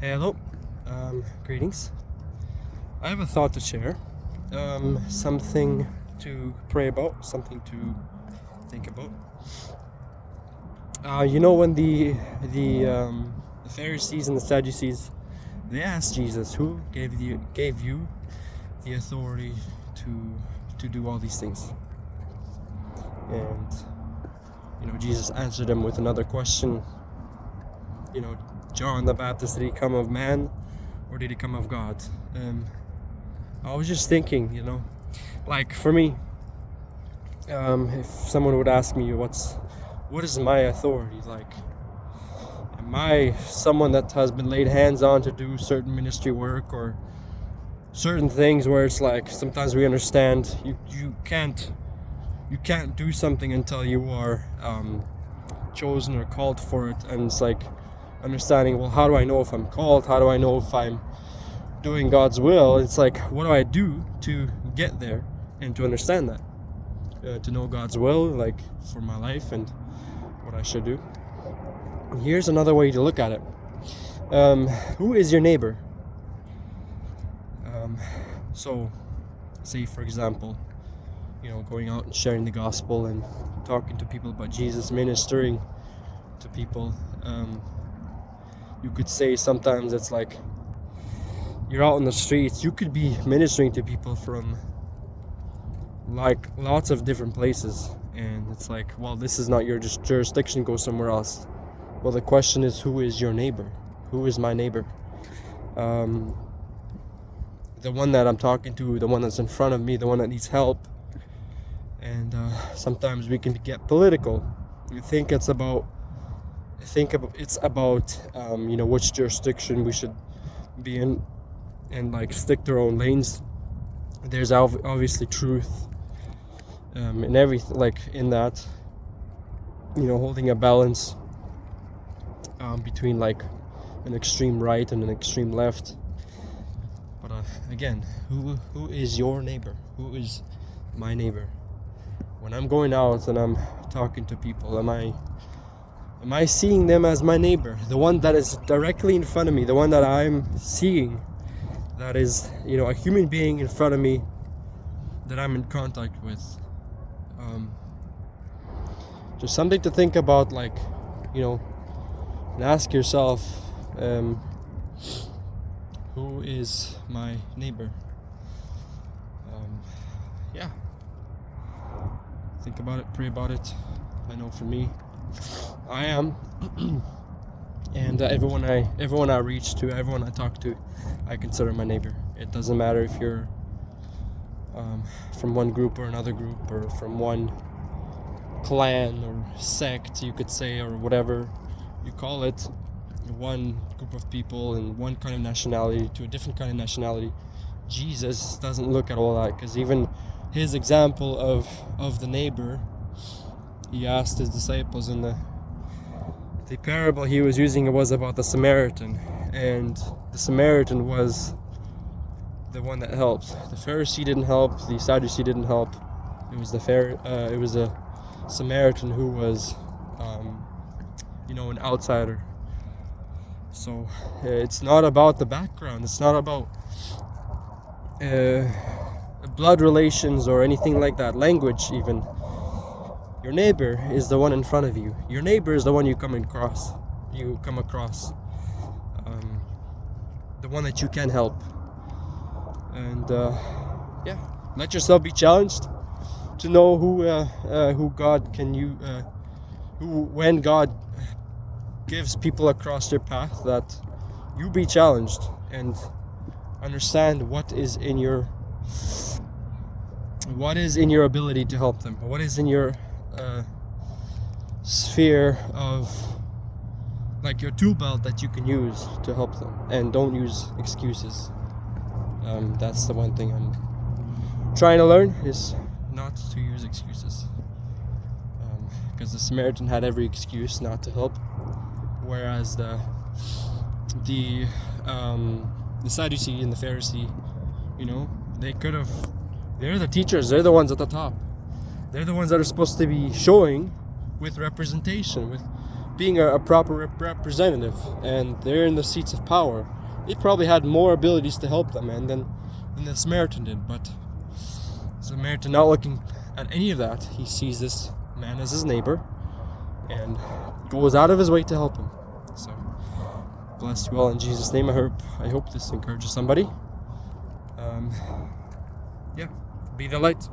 Hello, greetings. I have a thought to share, something to pray about, something to think about. When the Pharisees and the Sadducees, they asked Jesus, "Who gave you the authority to do all these things?" And Jesus answered them with another question. John the Baptist, did he come of man or did he come of God? I was just thinking, like for me, if someone would ask me what is my authority, like, am I someone that has been laid hands on to do certain ministry work or certain things where it's like sometimes we understand you can't do something until you are chosen or called for it, and it's like understanding, well, how do I know if I'm called? How do I know if I'm doing God's will? It's like, what do I do to get there and to understand that, to know God's will, like for my life and what I should do. Here's another way to look at it. Who is your neighbor? So say, for example, going out and sharing the gospel and talking to people about Jesus, ministering to people. You could say sometimes it's like you're out in the streets, you could be ministering to people from like lots of different places, and it's like, well, this is not your jurisdiction, go somewhere else. Well, the question is, who is your neighbor? Who is my neighbor? The one that I'm talking to, the one that's in front of me, the one that needs help. And sometimes we can get political. You think it's about which jurisdiction we should be in, and like stick to our own lanes. There's obviously truth in everything, like in that, holding a balance between like an extreme right and an extreme left. But again, who is your neighbor? Who is my neighbor? When I'm going out and I'm talking to people, am I seeing them as my neighbor? The one that is directly in front of me, the one that I'm seeing, that is, a human being in front of me that I'm in contact with. Just something to think about, like, and ask yourself, who is my neighbor? Yeah. Think about it, pray about it. I know for me, I am. And everyone I reach to, everyone I talk to, I consider my neighbor. It doesn't matter if you're from one group or another group, or from one clan or sect, you could say, or whatever you call it, one group of people and one kind of nationality to a different kind of nationality. Jesus doesn't look at all that, because even his example of the neighbor, he asked his disciples in the parable he was using, it was about the Samaritan, and the Samaritan was the one that helped. The Pharisee didn't help, the Sadducee didn't help. It was a Samaritan who was an outsider. So it's not about the background, it's not about blood relations or anything like that, language even. Your neighbor is the one in front of you. Your neighbor is the one you come across, the one that you can help. And let yourself be challenged to know who God can when God gives people across your path, that you be challenged and understand what is in your ability to help them, what is in your sphere of, like, your tool belt that you can use to help them, and don't use excuses. That's the one thing I'm trying to learn, is not to use excuses, because the Samaritan had every excuse not to help, whereas the Sadducee and the Pharisee, they're the teachers, they're the ones at the top, they're the ones that are supposed to be showing with representation, with being a proper representative, and they're in the seats of power, they probably had more abilities to help that man than the Samaritan did. But the Samaritan, not looking at any of that, he sees this man as his neighbor and goes out of his way to help him. So bless you all in Jesus' name. I hope this encourages somebody. Yeah, be the light.